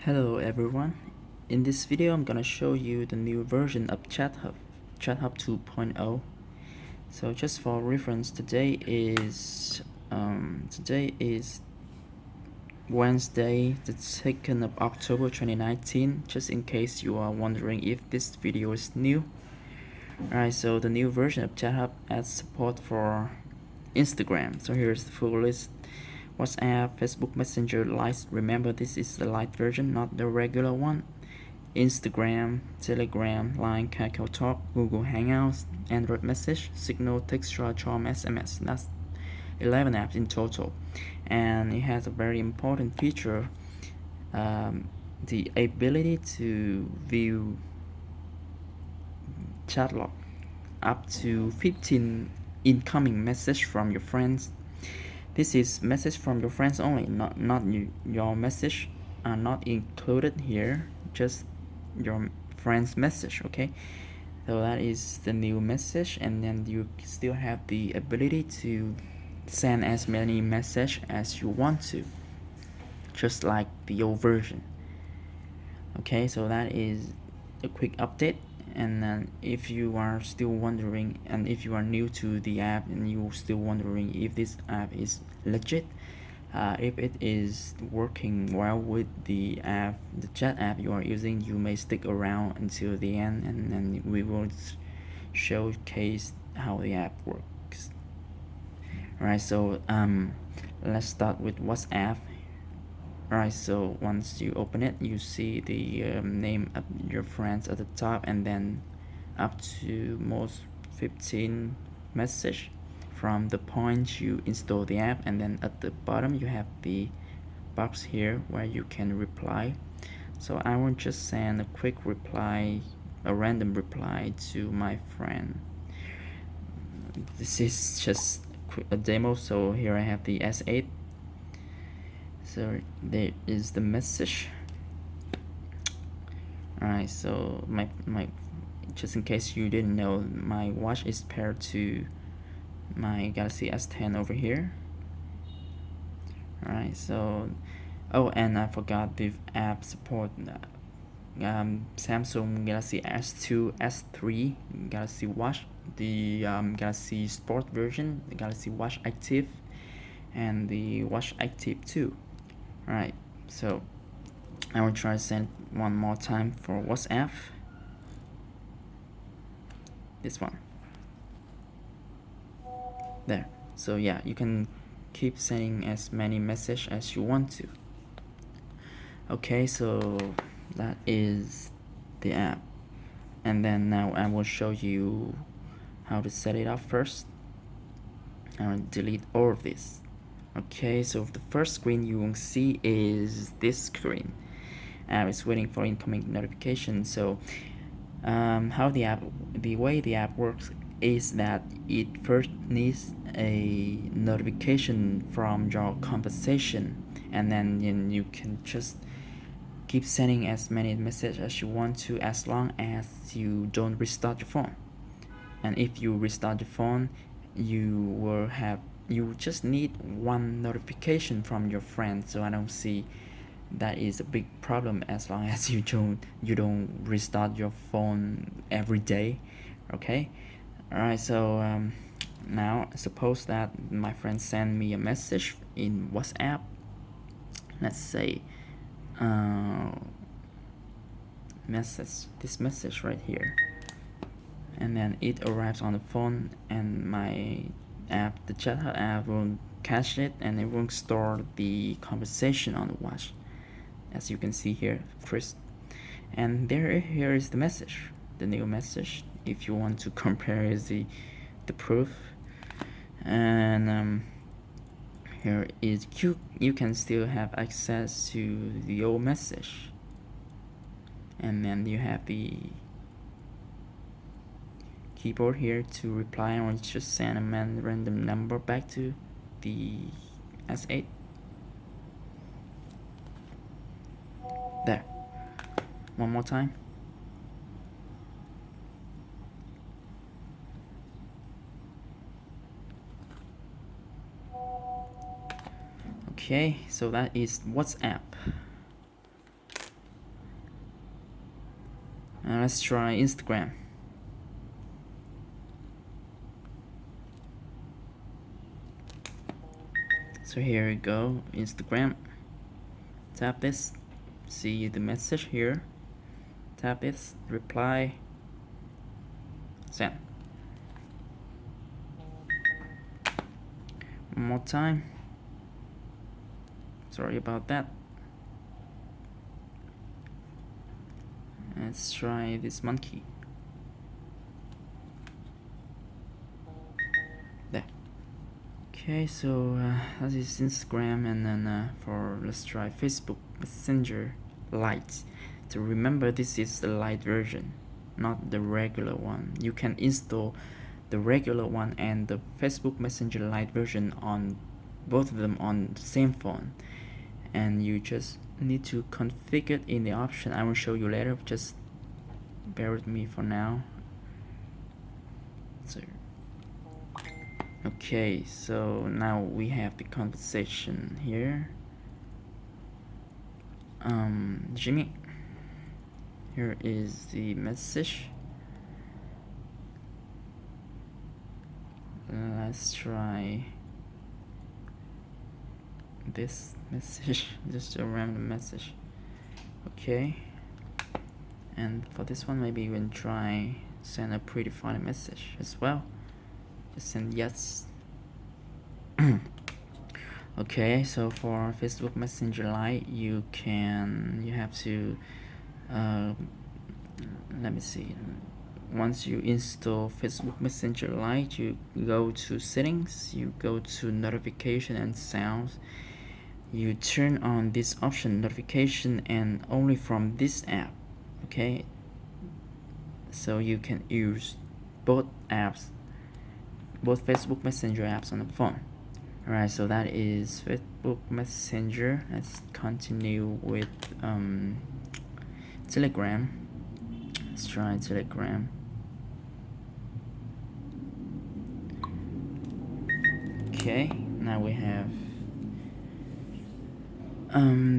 Hello everyone. In this video I'm gonna show you the new version of ChatHub 2.0. So just for reference, today is Wednesday, the 2nd of October 2019, just in case you are wondering if this video is new. Alright, so the new version of ChatHub adds support for Instagram. So here's the full list: WhatsApp, Facebook Messenger, Lite. Remember, this is the Lite version, not the regular one. Instagram, Telegram, Line, KakaoTalk, Google Hangouts, Android Message, Signal, Textra, Charm, SMS. That's 11 apps in total, and it has a very important feature: the ability to view chat log, up to 15 incoming message from your friends. This is message from your friends only, not your message are not included here, just your friend's message. Okay, so that is the new message, and then you still have the ability to send as many message as you want to, just like the old version. Okay, so that is a quick update. And then if you are still wondering, and if you are new to the app and you still wondering if this app is legit, if it is working well with the app, the chat app you are using, you may stick around until the end, and then we will showcase how the app works. Alright, so let's start with WhatsApp. Alright, so once you open it, you see the name of your friends at the top, and then up to most 15 message from the point you install the app, and then at the bottom you have the box here where you can reply. So I will just send a quick reply, a random reply to my friend. This is just a demo, so here I have the S8. So there is the message. Alright, so my just in case you didn't know, my watch is paired to my Galaxy S10 over here. Alright, so and I forgot the app support Samsung Galaxy S2, S3, Galaxy Watch, the Galaxy Sport version, the Galaxy Watch Active, and the Watch Active 2. Alright, so I will try to send one more time for WhatsApp. This one. There. So yeah, you can keep sending as many messages as you want to. Okay, so that is the app, and then now I will show you how to set it up first. I will delete all of this. Okay, so the first screen you will see is this screen. I was waiting for incoming notification. So the way the app works is that it first needs a notification from your conversation, and then you can just keep sending as many messages as you want to, as long as you don't restart your phone. And if you restart your phone, you just need one notification from your friend. So I don't see that is a big problem as long as you don't restart your phone every day. Okay, alright, so now suppose that my friend send me a message in WhatsApp. Let's say this message right here, and then it arrives on the phone, and my app, the chat app, will catch it, and it will store the conversation on the watch, as you can see here, Chris. And here is the message, the new message. If you want to compare the proof, and here is you can still have access to the old message, and then you have the keyboard here to reply, or just send a random number back to the S8. There. One more time. Okay, so that is WhatsApp. Let's try Instagram. So here we go, Instagram. Tap this, see the message here. Tap this, reply, send. One more time. Sorry about that. Let's try this monkey. There. Okay, so that is Instagram, and then let's try Facebook Messenger Lite. So remember, this is the Lite version, not the regular one. You can install the regular one and the Facebook Messenger Lite version on both of them on the same phone, and you just need to configure it in the option. I will show you later, just bear with me for now. So okay, so now we have the conversation here. Jimmy, here is the message. Let's try this message. Just a random message. Okay, and for this one, maybe even try send a predefined message as well. Just send yes. Okay, so for Facebook Messenger Lite, you have to let me see. Once you install Facebook Messenger Lite, you go to settings, you go to notification and sounds, you turn on this option notification, and only from this app. Okay, so you can use both apps, both Facebook Messenger apps on the phone. Alright, so that is Facebook Messenger. Let's continue with Telegram. Let's try Telegram. Okay, now we have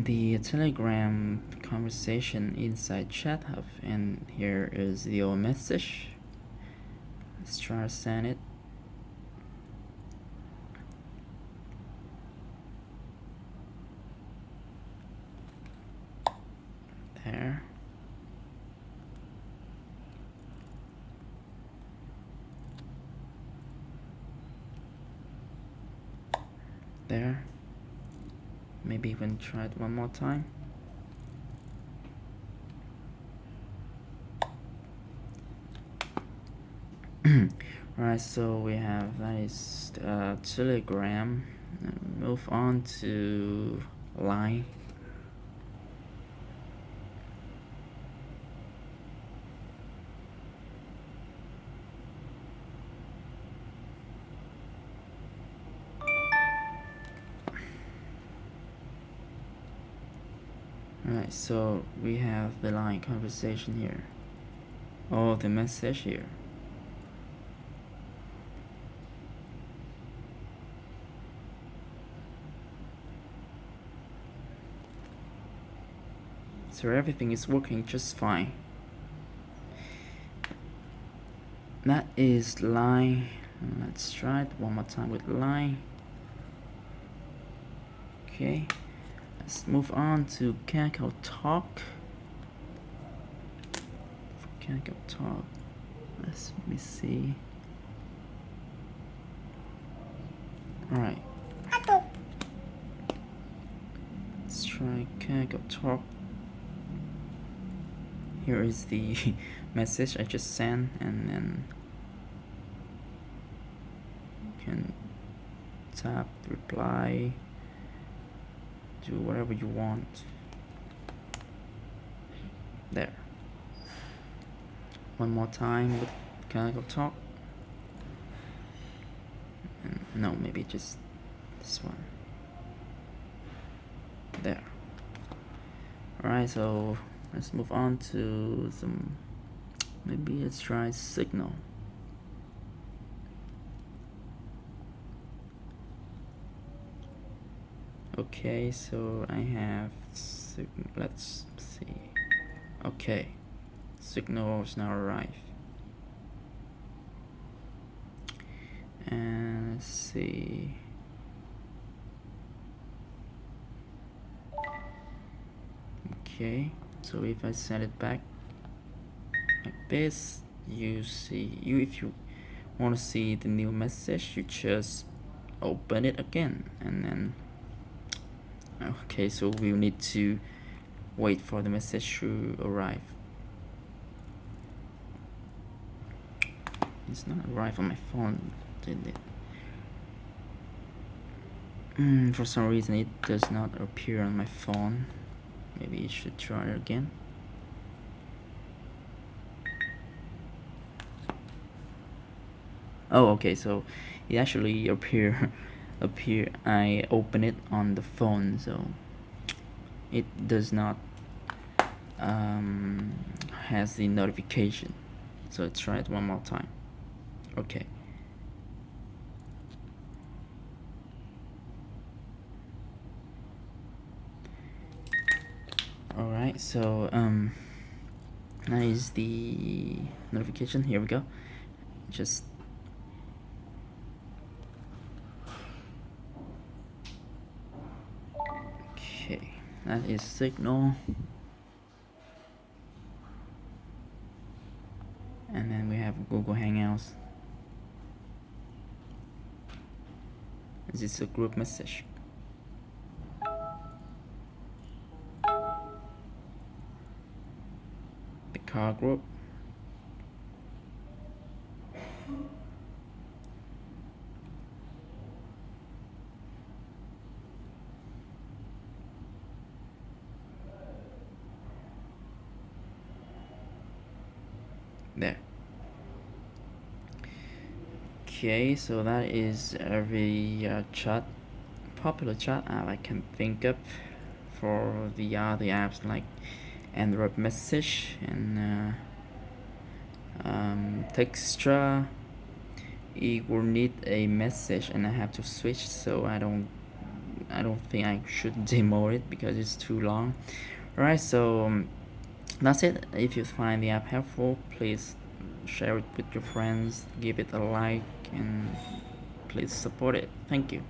the Telegram conversation inside Chat Hub, and here is your message. Let's try to send it. There. There. Maybe even try it one more time. Alright, so we have that is Telegram. Move on to Line. Alright, so we have the Line conversation here. Oh, the message here. So everything is working just fine. That is Line. Let's try it one more time with Line. Okay, let's move on to KakaoTalk. For KakaoTalk, let me see. Alright, let's try KakaoTalk. Here is the message I just sent, and then you can tap reply, do whatever you want. There. One more time with KakaoTalk. No, maybe just this one. There. Alright, so let's move on to some, maybe let's try Signal. Okay, so I have let's see. Okay, Signal has now arrived. And let's see. Okay, so if I send it back like this, you see, if you want to see the new message, you just open it again, and then okay, so we'll need to wait for the message to arrive. It's not arrived on my phone, did it? For some reason it does not appear on my phone. Maybe you should try it again. Oh, okay, so it actually appear I open it on the phone, so it does not has the notification. So let's try it one more time. Okay. Alright, so that is the notification. Here we go. Just okay, that is Signal. And then we have Google Hangouts. This is a group message. The car group. There. Okay, so that is every popular chat app I can think of. For the other apps like Android Message and Textra, it will need a message and I have to switch, so I don't think I should demo it because it's too long. Alright, so that's it. If you find the app helpful, please share it with your friends, give it a like, and please support it. Thank you.